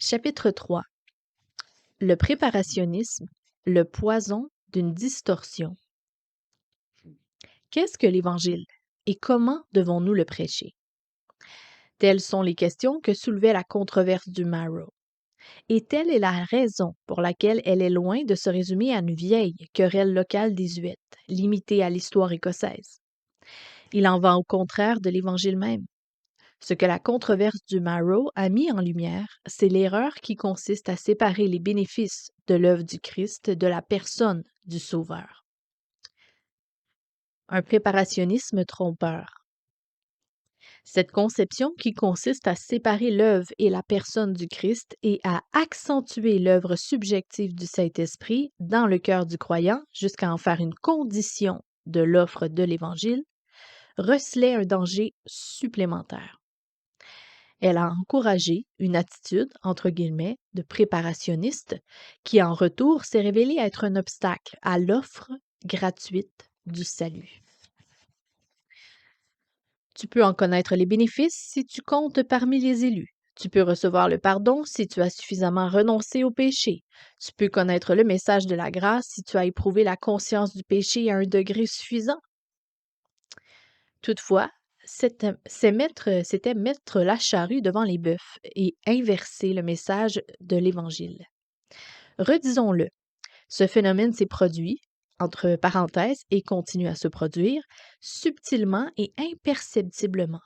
Chapitre 3. Le préparationnisme, le poison d'une distorsion. Qu'est-ce que l'Évangile et comment devons-nous le prêcher? Telles sont les questions que soulevait la controverse du Marrow. Et telle est la raison pour laquelle elle est loin de se résumer à une vieille querelle locale désuète, limitée à l'histoire écossaise. Il en va au contraire de l'Évangile même. Ce que la controverse du Marrow a mis en lumière, c'est l'erreur qui consiste à séparer les bénéfices de l'œuvre du Christ de la personne du Sauveur. Un préparationnisme trompeur. Cette conception qui consiste à séparer l'œuvre et la personne du Christ et à accentuer l'œuvre subjective du Saint-Esprit dans le cœur du croyant jusqu'à en faire une condition de l'offre de l'Évangile, recelait un danger supplémentaire. Elle a encouragé une attitude, entre guillemets, de préparationniste, qui en retour s'est révélée être un obstacle à l'offre gratuite du salut. Tu peux en connaître les bénéfices si tu comptes parmi les élus. Tu peux recevoir le pardon si tu as suffisamment renoncé au péché. Tu peux connaître le message de la grâce si tu as éprouvé la conscience du péché à un degré suffisant. Toutefois, c'était mettre la charrue devant les bœufs et inverser le message de l'Évangile. Redisons-le, ce phénomène s'est produit, entre parenthèses, et continue à se produire, subtilement et imperceptiblement.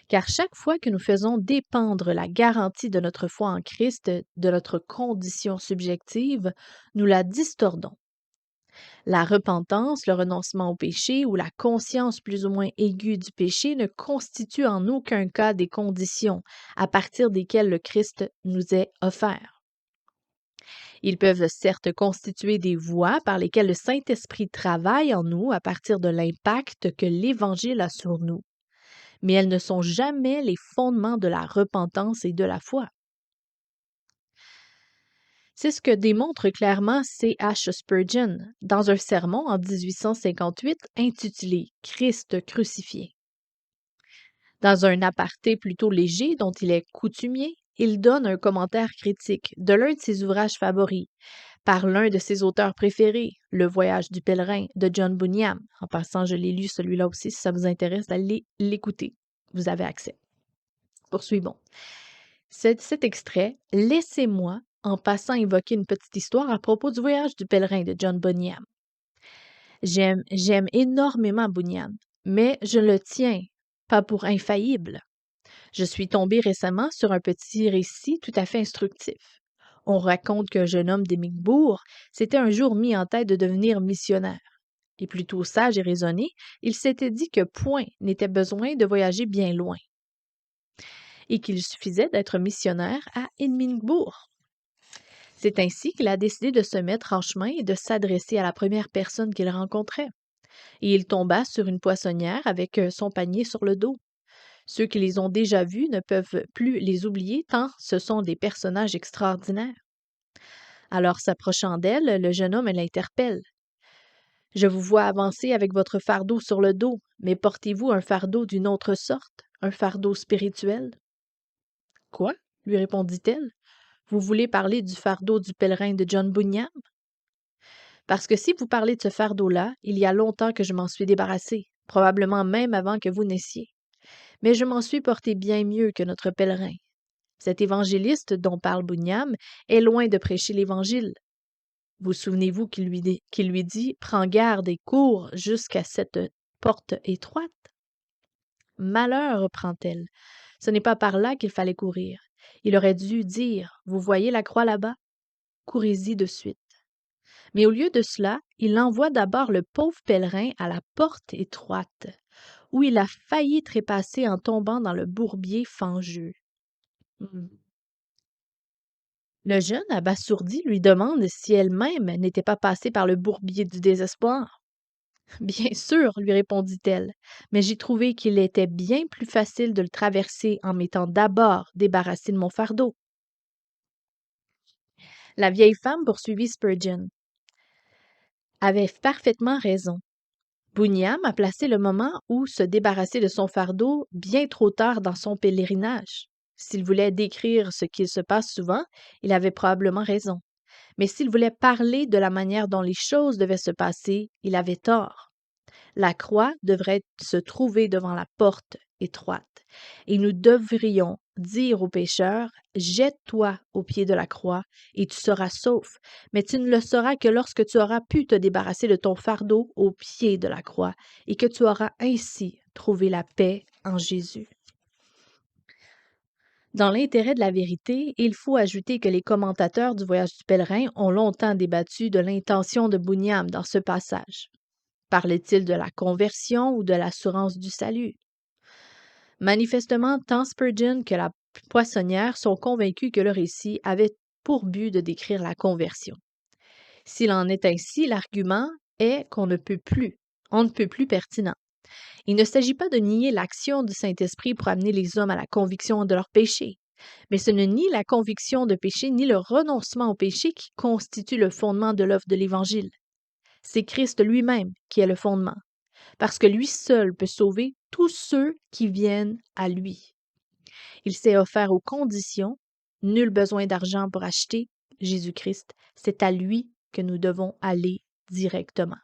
Car chaque fois que nous faisons dépendre la garantie de notre foi en Christ de notre condition subjective, nous la distordons. La repentance, le renoncement au péché ou la conscience plus ou moins aiguë du péché ne constituent en aucun cas des conditions à partir desquelles le Christ nous est offert. Ils peuvent certes constituer des voies par lesquelles le Saint-Esprit travaille en nous à partir de l'impact que l'Évangile a sur nous, mais elles ne sont jamais les fondements de la repentance et de la foi. C'est ce que démontre clairement C. H. Spurgeon dans un sermon en 1858 intitulé Christ crucifié. Dans un aparté plutôt léger dont il est coutumier, il donne un commentaire critique de l'un de ses ouvrages favoris par l'un de ses auteurs préférés, Le Voyage du pèlerin de John Bunyan. En passant, je l'ai lu celui-là aussi, si ça vous intéresse d'aller l'écouter. Vous avez accès. Poursuivons. Cet extrait, laissez-moi en passant évoquer une petite histoire à propos du voyage du pèlerin de John Bunyan. J'aime énormément Bunyan, mais je le tiens pas pour infaillible. Je suis tombée récemment sur un petit récit tout à fait instructif. On raconte qu'un jeune homme d'Émigbourg s'était un jour mis en tête de devenir missionnaire. Et plutôt sage et raisonné, il s'était dit que point n'était besoin de voyager bien loin et qu'il suffisait d'être missionnaire à Édimbourg. C'est ainsi qu'il a décidé de se mettre en chemin et de s'adresser à la première personne qu'il rencontrait. Et il tomba sur une poissonnière avec son panier sur le dos. Ceux qui les ont déjà vus ne peuvent plus les oublier tant ce sont des personnages extraordinaires. Alors, s'approchant d'elle, le jeune homme l'interpelle. « Je vous vois avancer avec votre fardeau sur le dos, mais portez-vous un fardeau d'une autre sorte, un fardeau spirituel? » « Quoi? » lui répondit-elle. « Vous voulez parler du fardeau du pèlerin de John Bunyan? Parce que si vous parlez de ce fardeau-là, il y a longtemps que je m'en suis débarrassé, probablement même avant que vous naissiez. Mais je m'en suis porté bien mieux que notre pèlerin. Cet évangéliste dont parle Bunyan est loin de prêcher l'Évangile. Vous souvenez-vous qu'il lui dit « Prends garde et cours jusqu'à cette porte étroite. » Malheur, reprend-elle. Ce n'est pas par là qu'il fallait courir. Il aurait dû dire « Vous voyez la croix là-bas? Courez-y de suite. » Mais au lieu de cela, il envoie d'abord le pauvre pèlerin à la porte étroite, où il a failli trépasser en tombant dans le bourbier fangeux. Le jeune, abasourdi, lui demande si elle-même n'était pas passée par le bourbier du désespoir. Bien sûr, lui répondit-elle, mais j'ai trouvé qu'il était bien plus facile de le traverser en m'étant d'abord débarrassée de mon fardeau. La vieille femme, poursuivit Spurgeon, avait parfaitement raison. Bunyan a placé le moment où se débarrasser de son fardeau bien trop tard dans son pèlerinage. S'il voulait décrire ce qui se passe souvent, il avait probablement raison. Mais s'il voulait parler de la manière dont les choses devaient se passer, il avait tort. La croix devrait se trouver devant la porte étroite. Et nous devrions dire au pécheur, jette-toi au pied de la croix et tu seras sauf. Mais tu ne le sauras que lorsque tu auras pu te débarrasser de ton fardeau au pied de la croix et que tu auras ainsi trouvé la paix en Jésus. Dans l'intérêt de la vérité, il faut ajouter que les commentateurs du voyage du pèlerin ont longtemps débattu de l'intention de Bunyan dans ce passage. Parlait-il de la conversion ou de l'assurance du salut? Manifestement, tant Spurgeon que la poissonnière sont convaincus que le récit avait pour but de décrire la conversion. S'il en est ainsi, l'argument est on ne peut plus pertinent. Il ne s'agit pas de nier l'action du Saint-Esprit pour amener les hommes à la conviction de leur péché, mais ce n'est ni la conviction de péché ni le renoncement au péché qui constitue le fondement de l'œuvre de l'Évangile. C'est Christ lui-même qui est le fondement, parce que lui seul peut sauver tous ceux qui viennent à lui. Il s'est offert aux conditions, nul besoin d'argent pour acheter Jésus-Christ, c'est à lui que nous devons aller directement.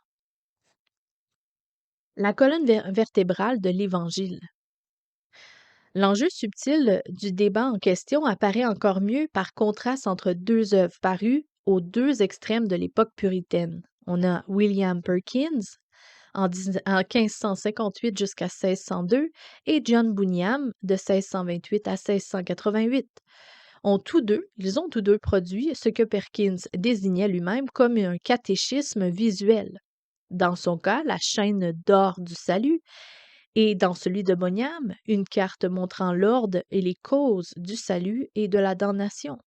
La colonne vertébrale de l'Évangile. L'enjeu subtil du débat en question apparaît encore mieux par contraste entre deux œuvres parues aux deux extrêmes de l'époque puritaine. On a William Perkins en 1558 jusqu'à 1602 et John Bunyan de 1628 à 1688. Ils ont tous deux produit ce que Perkins désignait lui-même comme un catéchisme visuel. Dans son cas, la chaîne d'or du salut, et dans celui de Bunyan, une carte montrant l'ordre et les causes du salut et de la damnation.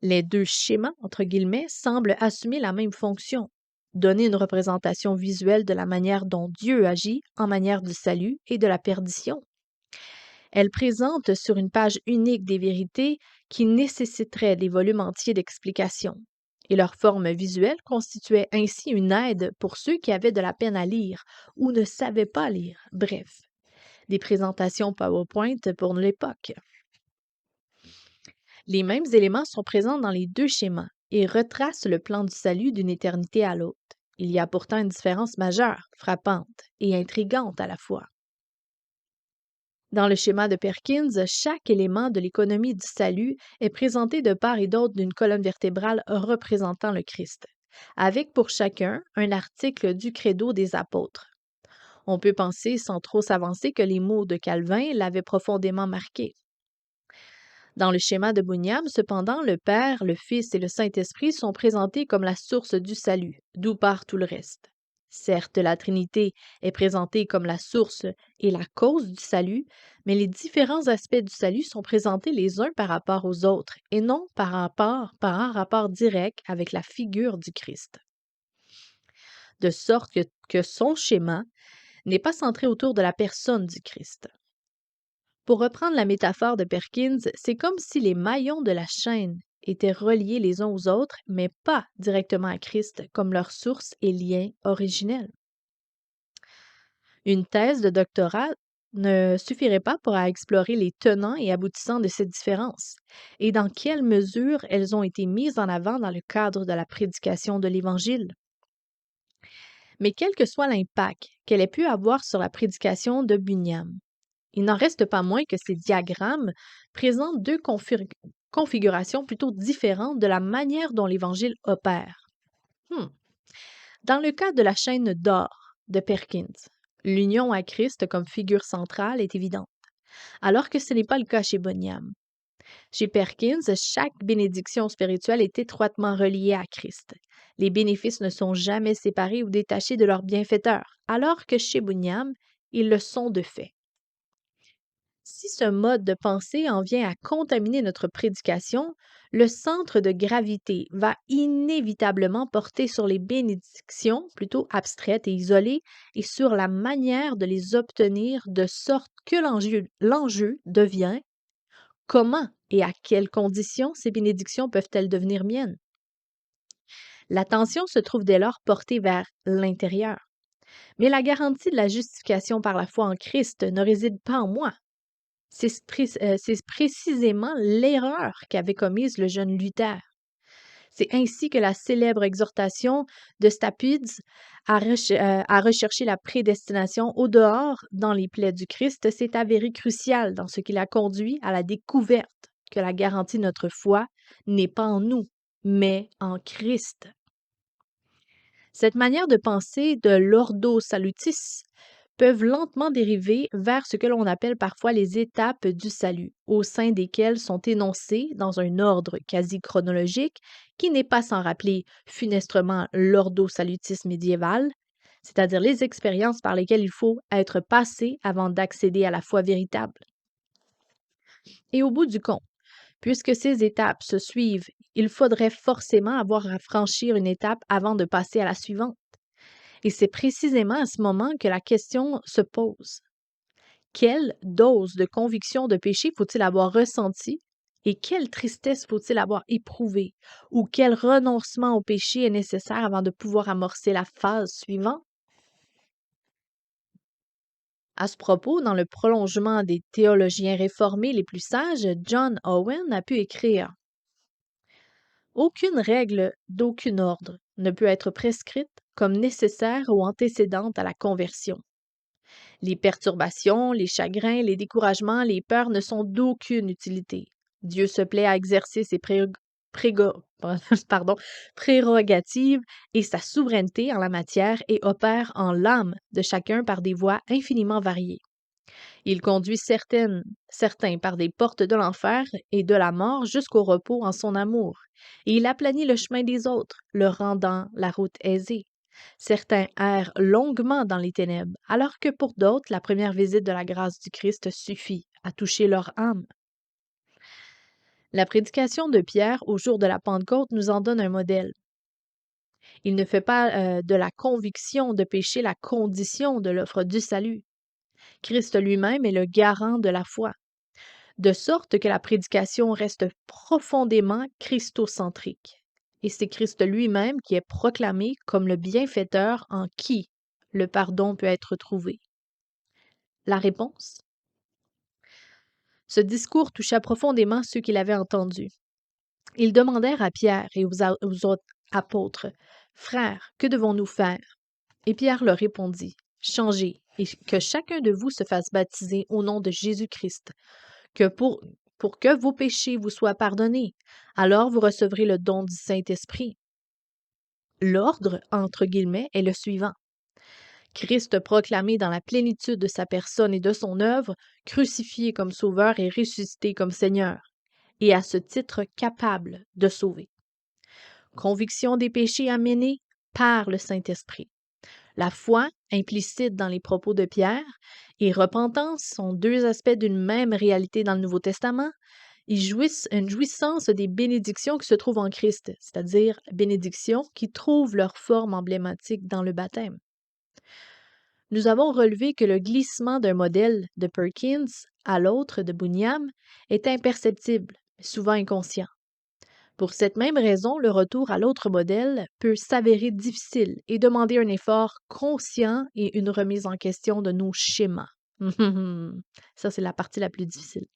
Les deux schémas, entre guillemets, semblent assumer la même fonction, donner une représentation visuelle de la manière dont Dieu agit en manière du salut et de la perdition. Elles présentent sur une page unique des vérités qui nécessiteraient des volumes entiers d'explications, et leur forme visuelle constituait ainsi une aide pour ceux qui avaient de la peine à lire ou ne savaient pas lire, bref, des présentations PowerPoint pour l'époque. Les mêmes éléments sont présents dans les deux schémas et retracent le plan du salut d'une éternité à l'autre. Il y a pourtant une différence majeure, frappante et intrigante à la fois. Dans le schéma de Perkins, chaque élément de l'économie du salut est présenté de part et d'autre d'une colonne vertébrale représentant le Christ, avec pour chacun un article du credo des apôtres. On peut penser sans trop s'avancer que les mots de Calvin l'avaient profondément marqué. Dans le schéma de Bunyan, cependant, le Père, le Fils et le Saint-Esprit sont présentés comme la source du salut, d'où part tout le reste. Certes, la Trinité est présentée comme la source et la cause du salut, mais les différents aspects du salut sont présentés les uns par rapport aux autres et non par un rapport direct avec la figure du Christ. De sorte que son schéma n'est pas centré autour de la personne du Christ. Pour reprendre la métaphore de Perkins, c'est comme si les maillons de la chaîne étaient reliés les uns aux autres, mais pas directement à Christ comme leur source et lien originel. Une thèse de doctorat ne suffirait pas pour explorer les tenants et aboutissants de ces différences et dans quelle mesure elles ont été mises en avant dans le cadre de la prédication de l'Évangile. Mais quel que soit l'impact qu'elle ait pu avoir sur la prédication de Bunyan, il n'en reste pas moins que ces diagrammes présentent deux configurations plutôt différentes de la manière dont l'Évangile opère. Dans le cas de la chaîne d'or de Perkins, l'union à Christ comme figure centrale est évidente, alors que ce n'est pas le cas chez Bunyan. Chez Perkins, chaque bénédiction spirituelle est étroitement reliée à Christ. Les bénéfices ne sont jamais séparés ou détachés de leur bienfaiteur, alors que chez Bunyan, ils le sont de fait. Si ce mode de pensée en vient à contaminer notre prédication, le centre de gravité va inévitablement porter sur les bénédictions plutôt abstraites et isolées et sur la manière de les obtenir de sorte que l'enjeu devient comment et à quelles conditions ces bénédictions peuvent-elles devenir miennes? L'attention se trouve dès lors portée vers l'intérieur. Mais la garantie de la justification par la foi en Christ ne réside pas en moi. C'est précisément l'erreur qu'avait commise le jeune Luther. C'est ainsi que la célèbre exhortation de Stapides à rechercher la prédestination au dehors dans les plaies du Christ s'est avérée cruciale dans ce qui l'a conduit à la découverte que la garantie de notre foi n'est pas en nous, mais en Christ. Cette manière de penser de l'ordo salutis peuvent lentement dériver vers ce que l'on appelle parfois les étapes du salut, au sein desquelles sont énoncées, dans un ordre quasi chronologique, qui n'est pas sans rappeler funestrement l'ordo salutis médiéval, c'est-à-dire les expériences par lesquelles il faut être passé avant d'accéder à la foi véritable. Et au bout du compte, puisque ces étapes se suivent, il faudrait forcément avoir à franchir une étape avant de passer à la suivante. Et c'est précisément à ce moment que la question se pose. Quelle dose de conviction de péché faut-il avoir ressenti et quelle tristesse faut-il avoir éprouvée ou quel renoncement au péché est nécessaire avant de pouvoir amorcer la phase suivante? À ce propos, dans le prolongement des théologiens réformés les plus sages, John Owen a pu écrire: aucune règle d'aucun ordre ne peut être prescrite comme nécessaire ou antécédente à la conversion. Les perturbations, les chagrins, les découragements, les peurs ne sont d'aucune utilité. Dieu se plaît à exercer ses pardon, prérogatives et sa souveraineté en la matière et opère en l'âme de chacun par des voies infiniment variées. Il conduit certains par des portes de l'enfer et de la mort jusqu'au repos en son amour, et il aplanit le chemin des autres, leur rendant la route aisée. Certains errent longuement dans les ténèbres, alors que pour d'autres, la première visite de la grâce du Christ suffit à toucher leur âme. La prédication de Pierre au jour de la Pentecôte nous en donne un modèle. Il ne fait pas de la conviction de péché la condition de l'offre du salut. Christ lui-même est le garant de la foi, de sorte que la prédication reste profondément christocentrique. Et c'est Christ lui-même qui est proclamé comme le bienfaiteur en qui le pardon peut être trouvé. La réponse? Ce discours toucha profondément ceux qui l'avaient entendu. Ils demandèrent à Pierre et aux autres apôtres: Frères, que devons-nous faire? Et Pierre leur répondit: Changez et que chacun de vous se fasse baptiser au nom de Jésus-Christ, que pour que vos péchés vous soient pardonnés. Alors vous recevrez le don du Saint-Esprit. L'ordre, entre guillemets, est le suivant. Christ proclamé dans la plénitude de sa personne et de son œuvre, crucifié comme sauveur et ressuscité comme Seigneur, et à ce titre capable de sauver. Conviction des péchés amenés par le Saint-Esprit. La foi, implicite dans les propos de Pierre, et repentance sont deux aspects d'une même réalité dans le Nouveau Testament. Ils jouissent une jouissance des bénédictions qui se trouvent en Christ, c'est-à-dire bénédictions qui trouvent leur forme emblématique dans le baptême. Nous avons relevé que le glissement d'un modèle de Perkins à l'autre de Bunyan est imperceptible, mais souvent inconscient. Pour cette même raison, le retour à l'autre modèle peut s'avérer difficile et demander un effort conscient et une remise en question de nos schémas. Ça, c'est la partie la plus difficile.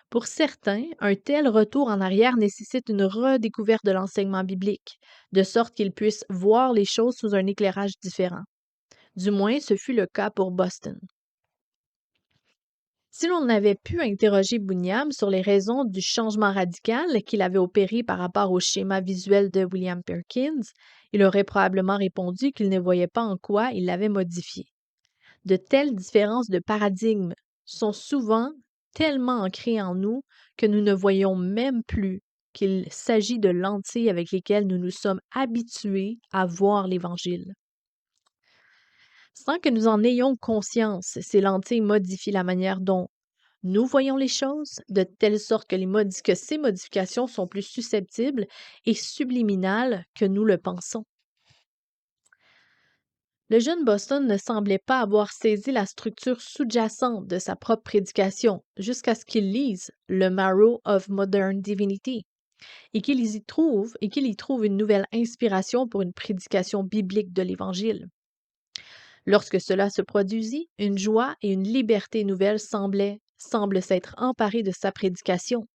Pour certains, un tel retour en arrière nécessite une redécouverte de l'enseignement biblique, de sorte qu'ils puissent voir les choses sous un éclairage différent. Du moins, ce fut le cas pour Boston. Si l'on avait pu interroger Bunyan sur les raisons du changement radical qu'il avait opéré par rapport au schéma visuel de William Perkins, il aurait probablement répondu qu'il ne voyait pas en quoi il l'avait modifié. De telles différences de paradigme sont souvent tellement ancrées en nous que nous ne voyons même plus qu'il s'agit de lentilles avec lesquelles nous nous sommes habitués à voir l'Évangile. Sans que nous en ayons conscience, ces lentilles modifient la manière dont nous voyons les choses, de telle sorte que ces modifications sont plus susceptibles et subliminales que nous le pensons. Le jeune Boston ne semblait pas avoir saisi la structure sous-jacente de sa propre prédication jusqu'à ce qu'il lise le Marrow of Modern Divinity et qu'il y trouve une nouvelle inspiration pour une prédication biblique de l'Évangile. Lorsque cela se produisit, une joie et une liberté nouvelles semblaient semble s'être emparé de sa prédication.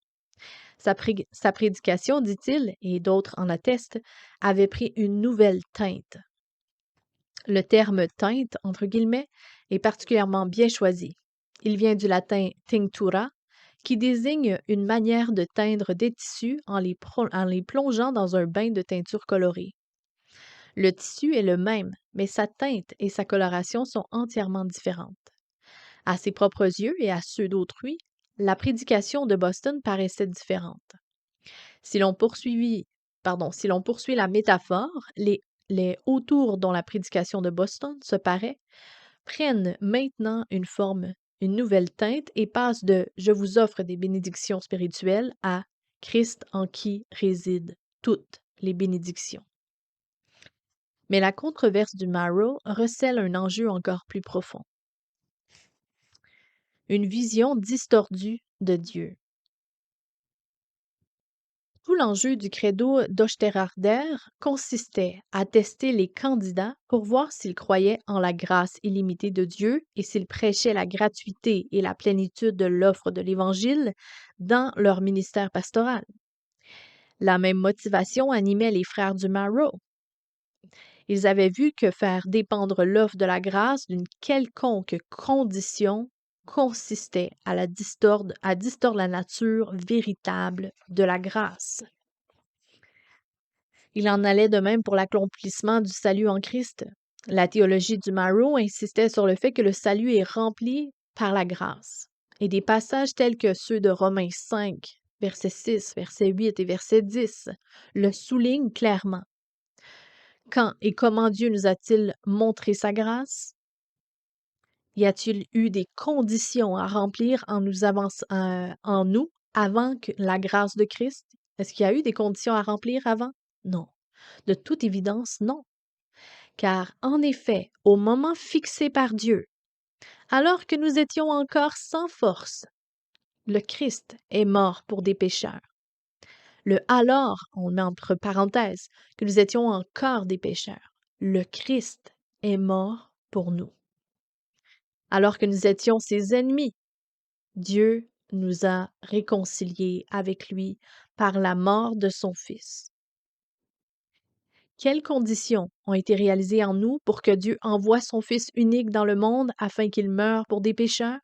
Sa prédication, dit-il, et d'autres en attestent, avait pris une nouvelle teinte. Le terme teinte, entre guillemets, est particulièrement bien choisi. Il vient du latin tinctura, qui désigne une manière de teindre des tissus en les plongeant dans un bain de teinture colorée. Le tissu est le même, mais sa teinte et sa coloration sont entièrement différentes. À ses propres yeux et à ceux d'autrui, la prédication de Boston paraissait différente. Si l'on si l'on poursuit la métaphore, les hauts tours dont la prédication de Boston se paraît prennent maintenant une nouvelle teinte et passent de Je vous offre des bénédictions spirituelles à Christ en qui résident toutes les bénédictions. Mais la controverse du Marrow recèle un enjeu encore plus profond. Une vision distordue de Dieu. Tout l'enjeu du credo d'Oesterharder consistait à tester les candidats pour voir s'ils croyaient en la grâce illimitée de Dieu et s'ils prêchaient la gratuité et la plénitude de l'offre de l'Évangile dans leur ministère pastoral. La même motivation animait les frères du Marrow. Ils avaient vu que faire dépendre l'offre de la grâce d'une quelconque condition consistait à distordre la nature véritable de la grâce. Il en allait de même pour l'accomplissement du salut en Christ. La théologie du Marrow insistait sur le fait que le salut est rempli par la grâce. Et des passages tels que ceux de Romains 5, verset 6, verset 8 et verset 10 le soulignent clairement. Quand et comment Dieu nous a-t-il montré sa grâce? Y a-t-il eu des conditions à remplir en nous avant que la grâce de Christ? Est-ce qu'il y a eu des conditions à remplir avant? Non. De toute évidence, non. Car, en effet, au moment fixé par Dieu, alors que nous étions encore sans force, le Christ est mort pour des pécheurs. Le alors, on le met entre parenthèses, que nous étions encore des pécheurs. Le Christ est mort pour nous. Alors que nous étions ses ennemis, Dieu nous a réconciliés avec lui par la mort de son Fils. Quelles conditions ont été réalisées en nous pour que Dieu envoie son Fils unique dans le monde afin qu'il meure pour des pécheurs?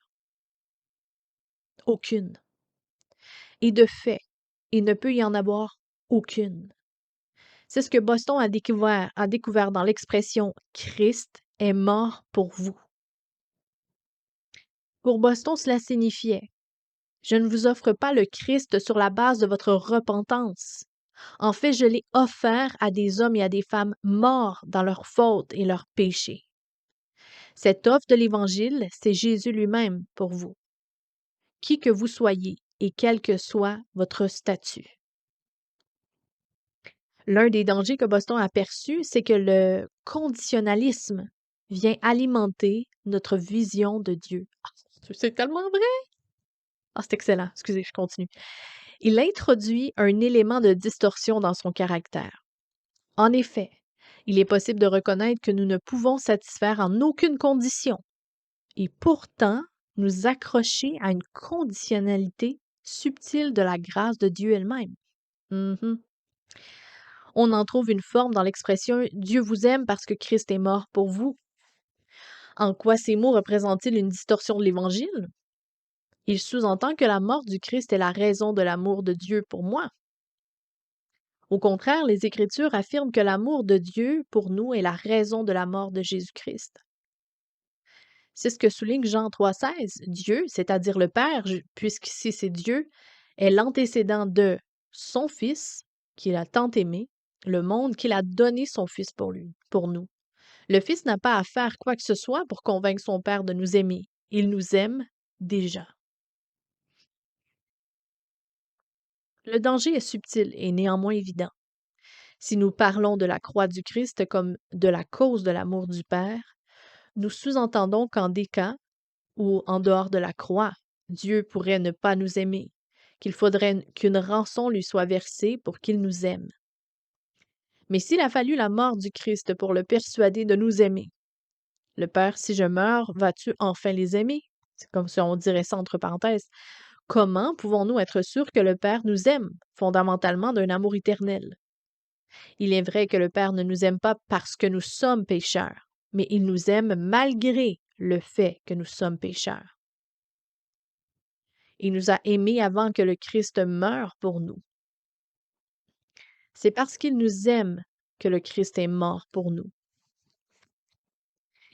Aucune. Et de fait, il ne peut y en avoir aucune. C'est ce que Boston a découvert dans l'expression « Christ est mort pour vous ». Pour Boston, cela signifiait « Je ne vous offre pas le Christ sur la base de votre repentance. En fait, je l'ai offert à des hommes et à des femmes morts dans leurs fautes et leurs péchés. Cette offre de l'Évangile, c'est Jésus lui-même pour vous, qui que vous soyez et quel que soit votre statut. » L'un des dangers que Boston a perçus, c'est que le conditionnalisme vient alimenter notre vision de Dieu. C'est tellement vrai! C'est excellent. Excusez, je continue. Il introduit un élément de distorsion dans son caractère. En effet, il est possible de reconnaître que nous ne pouvons satisfaire en aucune condition et pourtant nous accrocher à une conditionnalité subtile de la grâce de Dieu elle-même. On en trouve une forme dans l'expression « Dieu vous aime parce que Christ est mort pour vous ». En quoi ces mots représentent-ils une distorsion de l'Évangile? Il sous-entend que la mort du Christ est la raison de l'amour de Dieu pour moi. Au contraire, les Écritures affirment que l'amour de Dieu pour nous est la raison de la mort de Jésus-Christ. C'est ce que souligne Jean 3,16. Dieu, c'est-à-dire le Père, puisqu'ici c'est Dieu, est l'antécédent de son Fils, qu'il a tant aimé, le monde qu'il a donné son Fils pour nous. Le Fils n'a pas à faire quoi que ce soit pour convaincre son Père de nous aimer. Il nous aime déjà. Le danger est subtil et néanmoins évident. Si nous parlons de la croix du Christ comme de la cause de l'amour du Père, nous sous-entendons qu'en des cas où, en dehors de la croix, Dieu pourrait ne pas nous aimer, qu'il faudrait qu'une rançon lui soit versée pour qu'il nous aime. Mais s'il a fallu la mort du Christ pour le persuader de nous aimer, le Père, si je meurs, vas-tu enfin les aimer? C'est comme si on dirait ça entre parenthèses. Comment pouvons-nous être sûrs que le Père nous aime, fondamentalement d'un amour éternel? Il est vrai que le Père ne nous aime pas parce que nous sommes pécheurs, mais il nous aime malgré le fait que nous sommes pécheurs. Il nous a aimés avant que le Christ meure pour nous. C'est parce qu'il nous aime que le Christ est mort pour nous.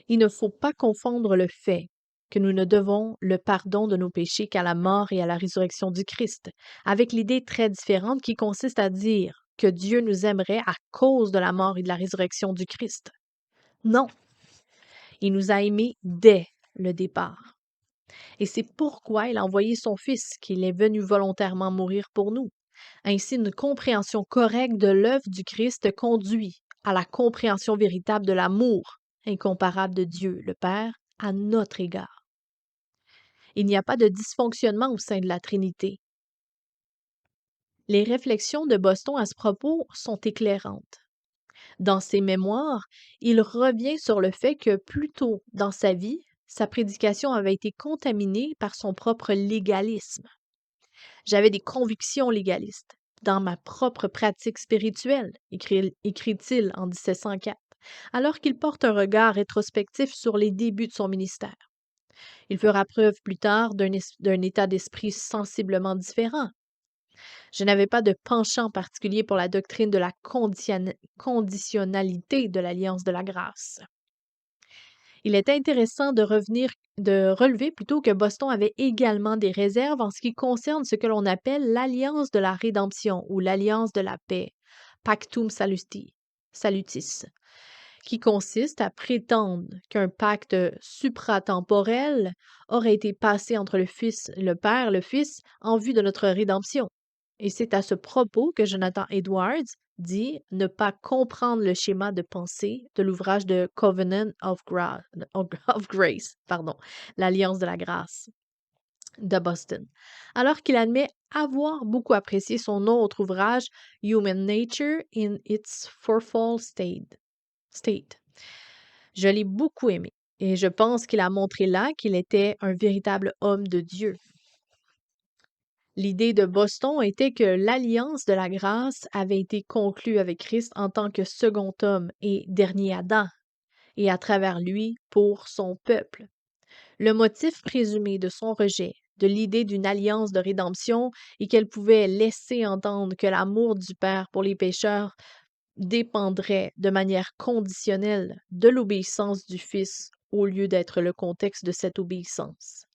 Il ne faut pas confondre le fait que nous ne devons le pardon de nos péchés qu'à la mort et à la résurrection du Christ, avec l'idée très différente qui consiste à dire que Dieu nous aimerait à cause de la mort et de la résurrection du Christ. Non, il nous a aimés dès le départ. Et c'est pourquoi il a envoyé son Fils, qu'il est venu volontairement mourir pour nous. Ainsi, une compréhension correcte de l'œuvre du Christ conduit à la compréhension véritable de l'amour incomparable de Dieu, le Père, à notre égard. Il n'y a pas de dysfonctionnement au sein de la Trinité. Les réflexions de Boston à ce propos sont éclairantes. Dans ses mémoires, il revient sur le fait que plus tôt dans sa vie, sa prédication avait été contaminée par son propre légalisme. J'avais des convictions légalistes dans ma propre pratique spirituelle, écrit-il en 1704, alors qu'il porte un regard rétrospectif sur les débuts de son ministère. Il fera preuve plus tard d'un état d'esprit sensiblement différent. Je n'avais pas de penchant particulier pour la doctrine de la conditionnalité de l'alliance de la grâce. Il est intéressant de relever plutôt que Boston avait également des réserves en ce qui concerne ce que l'on appelle l'alliance de la rédemption ou l'alliance de la paix, pactum salutis, qui consiste à prétendre qu'un pacte supratemporel aurait été passé entre le Père, le Fils, en vue de notre rédemption. Et c'est à ce propos que Jonathan Edwards dit ne pas comprendre le schéma de pensée de l'ouvrage de Covenant of Grace, l'Alliance de la grâce de Boston, alors qu'il admet avoir beaucoup apprécié son autre ouvrage Human Nature in its Fourfold State. Je l'ai beaucoup aimé et je pense qu'il a montré là qu'il était un véritable homme de Dieu. L'idée de Boston était que l'alliance de la grâce avait été conclue avec Christ en tant que second homme et dernier Adam, et à travers lui pour son peuple. Le motif présumé de son rejet de l'idée d'une alliance de rédemption est qu'elle pouvait laisser entendre que l'amour du Père pour les pécheurs dépendrait de manière conditionnelle de l'obéissance du Fils au lieu d'être le contexte de cette obéissance.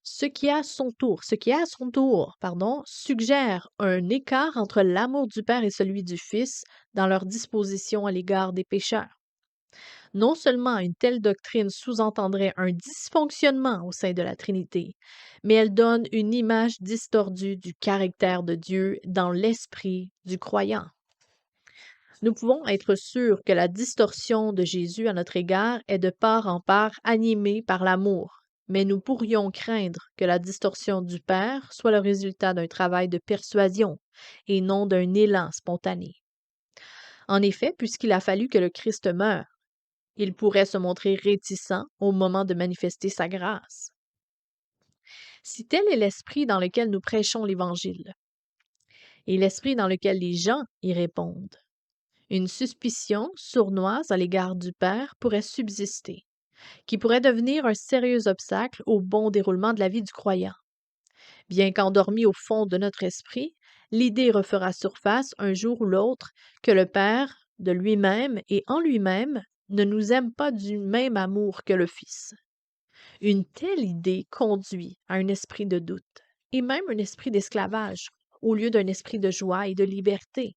Ce qui à son tour, suggère un écart entre l'amour du Père et celui du Fils dans leur disposition à l'égard des pécheurs. Non seulement une telle doctrine sous-entendrait un dysfonctionnement au sein de la Trinité, mais elle donne une image distordue du caractère de Dieu dans l'esprit du croyant. Nous pouvons être sûrs que la distorsion de Jésus à notre égard est de part en part animée par l'amour, mais nous pourrions craindre que la distorsion du Père soit le résultat d'un travail de persuasion et non d'un élan spontané. En effet, puisqu'il a fallu que le Christ meure, il pourrait se montrer réticent au moment de manifester sa grâce. Si tel est l'esprit dans lequel nous prêchons l'Évangile, et l'esprit dans lequel les gens y répondent, une suspicion sournoise à l'égard du Père pourrait subsister, qui pourrait devenir un sérieux obstacle au bon déroulement de la vie du croyant. Bien qu'endormi au fond de notre esprit, l'idée refera surface un jour ou l'autre que le Père, de lui-même et en lui-même, ne nous aime pas du même amour que le Fils. Une telle idée conduit à un esprit de doute, et même un esprit d'esclavage, au lieu d'un esprit de joie et de liberté.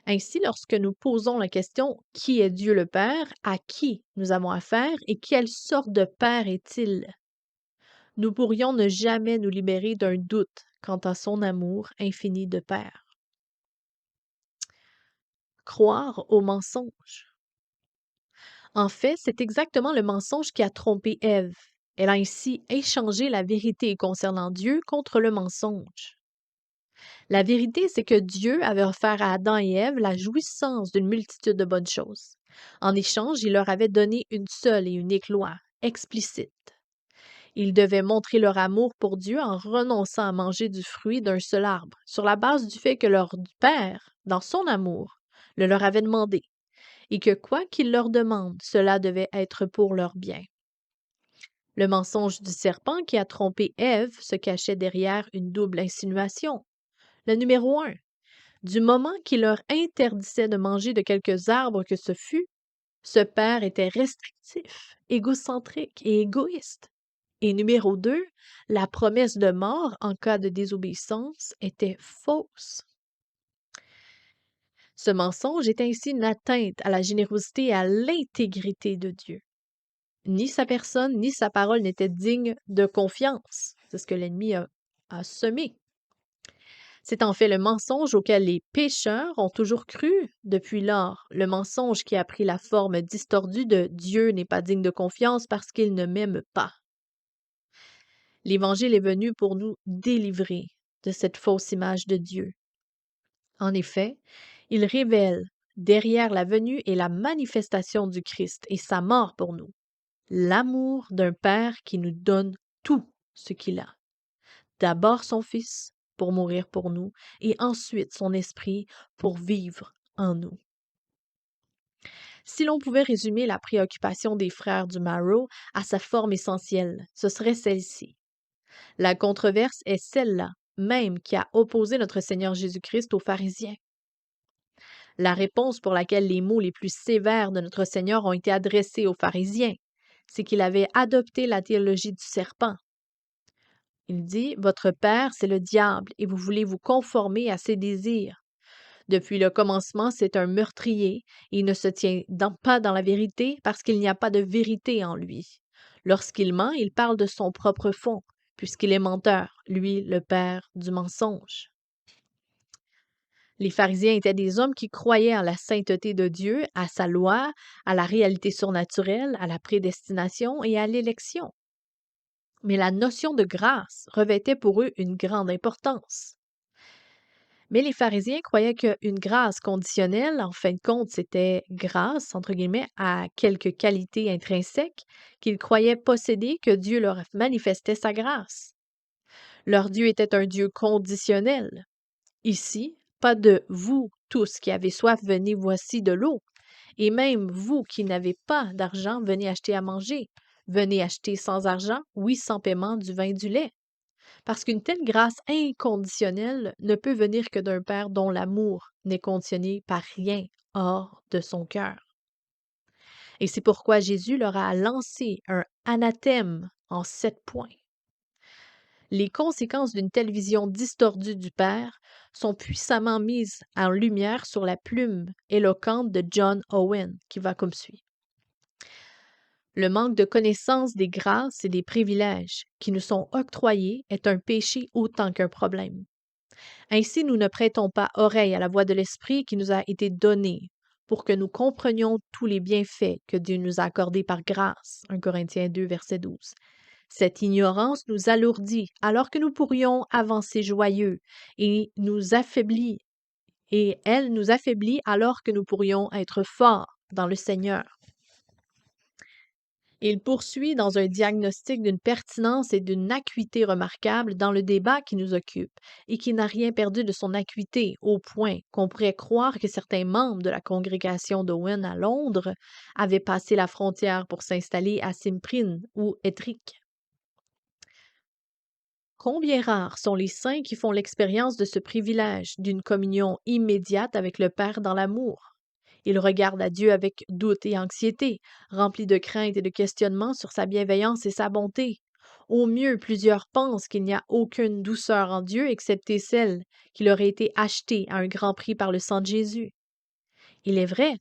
Ainsi, lorsque nous posons la question qui est Dieu le Père, à qui nous avons affaire et quelle sorte de Père est-il, nous pourrions ne jamais nous libérer d'un doute quant à son amour infini de Père. Croire au mensonge. En fait, c'est exactement le mensonge qui a trompé Ève. Elle a ainsi échangé la vérité concernant Dieu contre le mensonge. La vérité, c'est que Dieu avait offert à Adam et Ève la jouissance d'une multitude de bonnes choses. En échange, il leur avait donné une seule et unique loi, explicite. Ils devaient montrer leur amour pour Dieu en renonçant à manger du fruit d'un seul arbre, sur la base du fait que leur Père, dans son amour, le leur avait demandé, et que quoi qu'il leur demande, cela devait être pour leur bien. Le mensonge du serpent qui a trompé Ève se cachait derrière une double insinuation. Le numéro 1. Du moment qu'il leur interdisait de manger de quelques arbres que ce fût, ce père était restrictif, égocentrique et égoïste. Et numéro 2, la promesse de mort en cas de désobéissance était fausse. Ce mensonge est ainsi une atteinte à la générosité et à l'intégrité de Dieu. Ni sa personne, ni sa parole n'étaient dignes de confiance. C'est ce que l'ennemi a semé. C'est en fait le mensonge auquel les pécheurs ont toujours cru depuis lors, le mensonge qui a pris la forme distordue de Dieu n'est pas digne de confiance parce qu'il ne m'aime pas. L'Évangile est venu pour nous délivrer de cette fausse image de Dieu. En effet, il révèle derrière la venue et la manifestation du Christ et sa mort pour nous, l'amour d'un Père qui nous donne tout ce qu'il a. D'abord son Fils pour mourir pour nous et ensuite son Esprit pour vivre en nous. Si l'on pouvait résumer la préoccupation des frères du Marrow à sa forme essentielle, ce serait celle-ci. La controverse est celle-là même qui a opposé notre Seigneur Jésus-Christ aux pharisiens. La réponse pour laquelle les mots les plus sévères de notre Seigneur ont été adressés aux pharisiens, c'est qu'il avait adopté la théologie du serpent. Il dit, votre père, c'est le diable, et vous voulez vous conformer à ses désirs. Depuis le commencement, c'est un meurtrier, et il ne se tient pas dans la vérité parce qu'il n'y a pas de vérité en lui. Lorsqu'il ment, il parle de son propre fond, puisqu'il est menteur, lui, le père du mensonge. Les pharisiens étaient des hommes qui croyaient en la sainteté de Dieu, à sa loi, à la réalité surnaturelle, à la prédestination et à l'élection. Mais la notion de grâce revêtait pour eux une grande importance. Mais les pharisiens croyaient qu'une grâce conditionnelle, en fin de compte, c'était grâce, entre guillemets, à quelques qualités intrinsèques qu'ils croyaient posséder que Dieu leur manifestait sa grâce. Leur Dieu était un Dieu conditionnel. Ici, pas de vous tous qui avez soif, venez voici de l'eau. Et même vous qui n'avez pas d'argent, venez acheter à manger. Venez acheter sans argent, oui, sans paiement, du vin et du lait. Parce qu'une telle grâce inconditionnelle ne peut venir que d'un Père dont l'amour n'est conditionné par rien hors de son cœur. Et c'est pourquoi Jésus leur a lancé un anathème en 7 points. Les conséquences d'une telle vision distordue du Père sont puissamment mises en lumière sur la plume éloquente de John Owen, qui va comme suit. Le manque de connaissance des grâces et des privilèges qui nous sont octroyés est un péché autant qu'un problème. Ainsi, nous ne prêtons pas oreille à la voix de l'Esprit qui nous a été donnée pour que nous comprenions tous les bienfaits que Dieu nous a accordés par grâce. 1 Corinthiens 2, verset 12. Cette ignorance nous alourdit alors que nous pourrions avancer joyeux et elle nous affaiblit alors que nous pourrions être forts dans le Seigneur. Il poursuit dans un diagnostic d'une pertinence et d'une acuité remarquables dans le débat qui nous occupe et qui n'a rien perdu de son acuité au point qu'on pourrait croire que certains membres de la congrégation d'Owen à Londres avaient passé la frontière pour s'installer à Simprine ou Ettrick. Combien rares sont les saints qui font l'expérience de ce privilège d'une communion immédiate avec le Père dans l'amour? Ils regardent à Dieu avec doute et anxiété, remplis de crainte et de questionnements sur sa bienveillance et sa bonté. Au mieux, plusieurs pensent qu'il n'y a aucune douceur en Dieu excepté celle qui leur a été achetée à un grand prix par le sang de Jésus. Il est vrai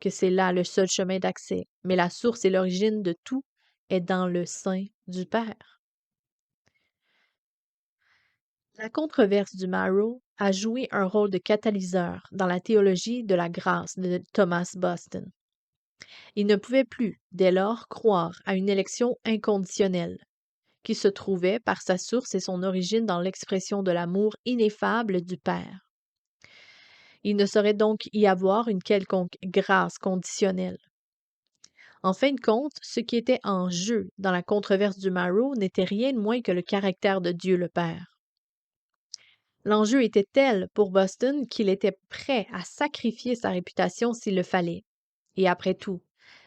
que c'est là le seul chemin d'accès, mais la source et l'origine de tout est dans le sein du Père. La controverse du Marrow a joué un rôle de catalyseur dans la théologie de la grâce de Thomas Boston. Il ne pouvait plus, dès lors, croire à une élection inconditionnelle, qui se trouvait par sa source et son origine dans l'expression de l'amour ineffable du Père. Il ne saurait donc y avoir une quelconque grâce conditionnelle. En fin de compte, ce qui était en jeu dans la controverse du Marrow n'était rien de moins que le caractère de Dieu le Père. L'enjeu était tel pour Boston qu'il était prêt à sacrifier sa réputation s'il le fallait. Et après tout,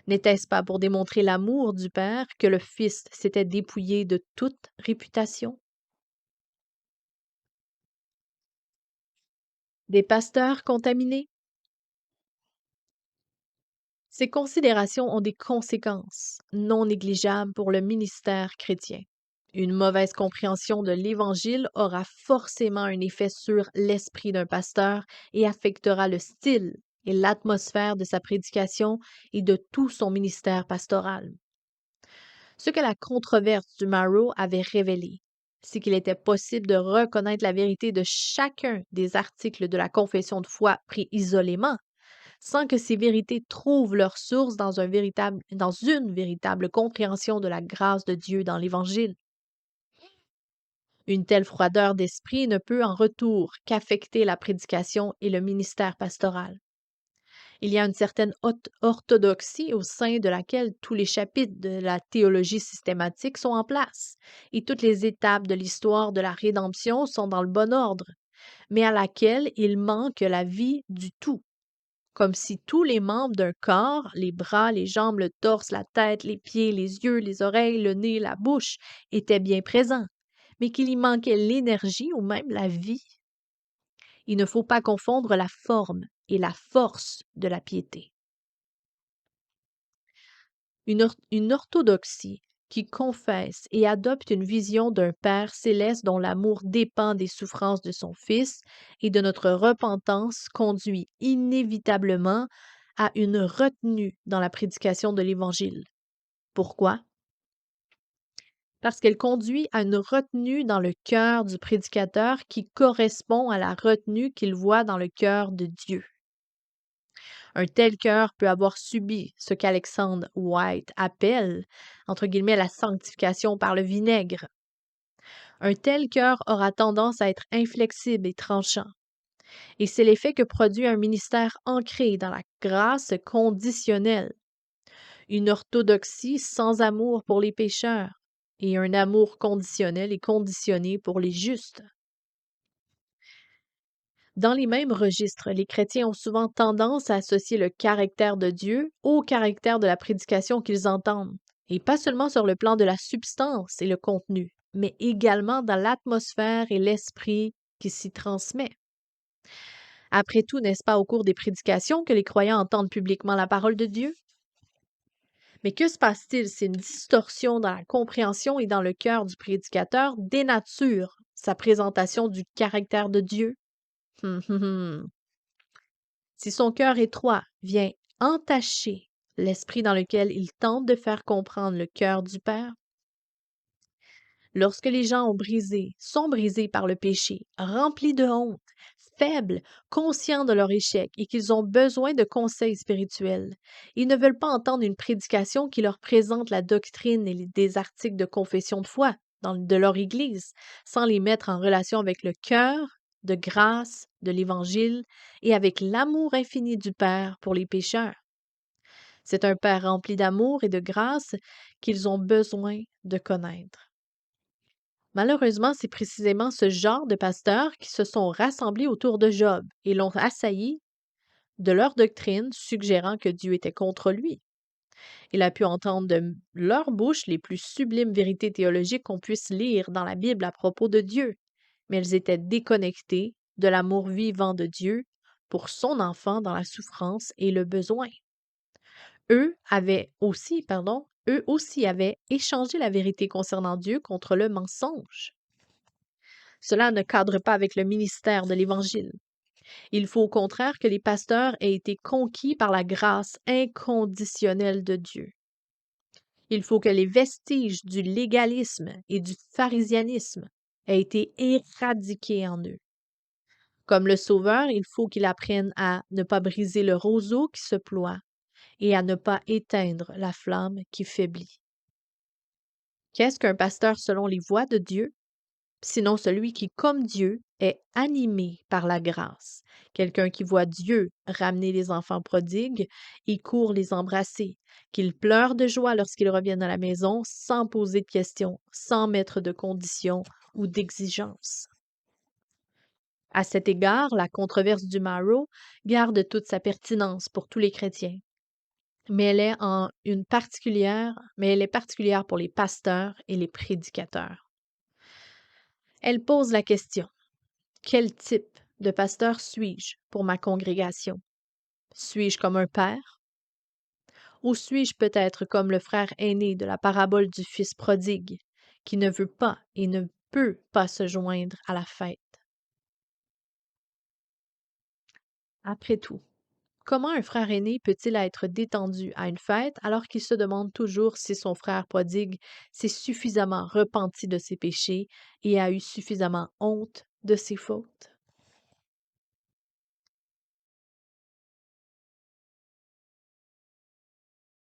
n'était-ce pas pour démontrer l'amour du Père que le Fils s'était dépouillé de toute réputation? Des pasteurs contaminés? Ces considérations ont des conséquences non négligeables pour le ministère chrétien. Une mauvaise compréhension de l'Évangile aura forcément un effet sur l'esprit d'un pasteur et affectera le style et l'atmosphère de sa prédication et de tout son ministère pastoral. Ce que la controverse du Marrow avait révélé, c'est qu'il était possible de reconnaître la vérité de chacun des articles de la confession de foi pris isolément, sans que ces vérités trouvent leur source dans une véritable compréhension de la grâce de Dieu dans l'Évangile. Une telle froideur d'esprit ne peut en retour qu'affecter la prédication et le ministère pastoral. Il y a une certaine orthodoxie au sein de laquelle tous les chapitres de la théologie systématique sont en place et toutes les étapes de l'histoire de la rédemption sont dans le bon ordre, mais à laquelle il manque la vie du tout, comme si tous les membres d'un corps, les bras, les jambes, le torse, la tête, les pieds, les yeux, les oreilles, le nez, la bouche, étaient bien présents, mais qu'il y manquait l'énergie ou même la vie. Il ne faut pas confondre la forme et la force de la piété. Une orthodoxie qui confesse et adopte une vision d'un Père céleste dont l'amour dépend des souffrances de son Fils et de notre repentance conduit inévitablement à une retenue dans la prédication de l'Évangile. Pourquoi? Parce qu'elle conduit à une retenue dans le cœur du prédicateur qui correspond à la retenue qu'il voit dans le cœur de Dieu. Un tel cœur peut avoir subi ce qu'Alexandre White appelle, entre guillemets, la sanctification par le vinaigre. Un tel cœur aura tendance à être inflexible et tranchant. Et c'est l'effet que produit un ministère ancré dans la grâce conditionnelle, une orthodoxie sans amour pour les pécheurs et un amour conditionnel et conditionné pour les justes. Dans les mêmes registres, les chrétiens ont souvent tendance à associer le caractère de Dieu au caractère de la prédication qu'ils entendent, et pas seulement sur le plan de la substance et le contenu, mais également dans l'atmosphère et l'esprit qui s'y transmet. Après tout, n'est-ce pas au cours des prédications que les croyants entendent publiquement la parole de Dieu? Mais que se passe-t-il si une distorsion dans la compréhension et dans le cœur du prédicateur dénature sa présentation du caractère de Dieu? Si son cœur étroit vient entacher l'esprit dans lequel il tente de faire comprendre le cœur du Père, lorsque les gens sont brisés par le péché, remplis de honte, faibles, conscients de leur échec et qu'ils ont besoin de conseils spirituels, ils ne veulent pas entendre une prédication qui leur présente la doctrine et des articles de confession de foi de leur Église, sans les mettre en relation avec le cœur de grâce de l'Évangile et avec l'amour infini du Père pour les pécheurs. C'est un Père rempli d'amour et de grâce qu'ils ont besoin de connaître. Malheureusement, c'est précisément ce genre de pasteurs qui se sont rassemblés autour de Job et l'ont assailli de leur doctrine, suggérant que Dieu était contre lui. Il a pu entendre de leur bouche les plus sublimes vérités théologiques qu'on puisse lire dans la Bible à propos de Dieu, mais elles étaient déconnectées de l'amour vivant de Dieu pour son enfant dans la souffrance et le besoin. Eux aussi avaient échangé la vérité concernant Dieu contre le mensonge. Cela ne cadre pas avec le ministère de l'Évangile. Il faut au contraire que les pasteurs aient été conquis par la grâce inconditionnelle de Dieu. Il faut que les vestiges du légalisme et du pharisianisme aient été éradiqués en eux. Comme le Sauveur, il faut qu'ils apprennent à ne pas briser le roseau qui se ploie et à ne pas éteindre la flamme qui faiblit. Qu'est-ce qu'un pasteur selon les voies de Dieu? Sinon celui qui, comme Dieu, est animé par la grâce. Quelqu'un qui voit Dieu ramener les enfants prodigues et court les embrasser. qu'ils pleurent de joie lorsqu'ils reviennent à la maison sans poser de questions, sans mettre de conditions ou d'exigences. À cet égard, la controverse du Marrow garde toute sa pertinence pour tous les chrétiens, mais elle est particulière pour les pasteurs et les prédicateurs. Elle pose la question: quel type de pasteur suis-je pour ma congrégation? Suis-je comme un père? Ou suis-je peut-être comme le frère aîné de la parabole du fils prodigue, qui ne veut pas et ne peut pas se joindre à la fête? Après tout, comment un frère aîné peut-il être détendu à une fête alors qu'il se demande toujours si son frère prodigue s'est suffisamment repenti de ses péchés et a eu suffisamment honte de ses fautes?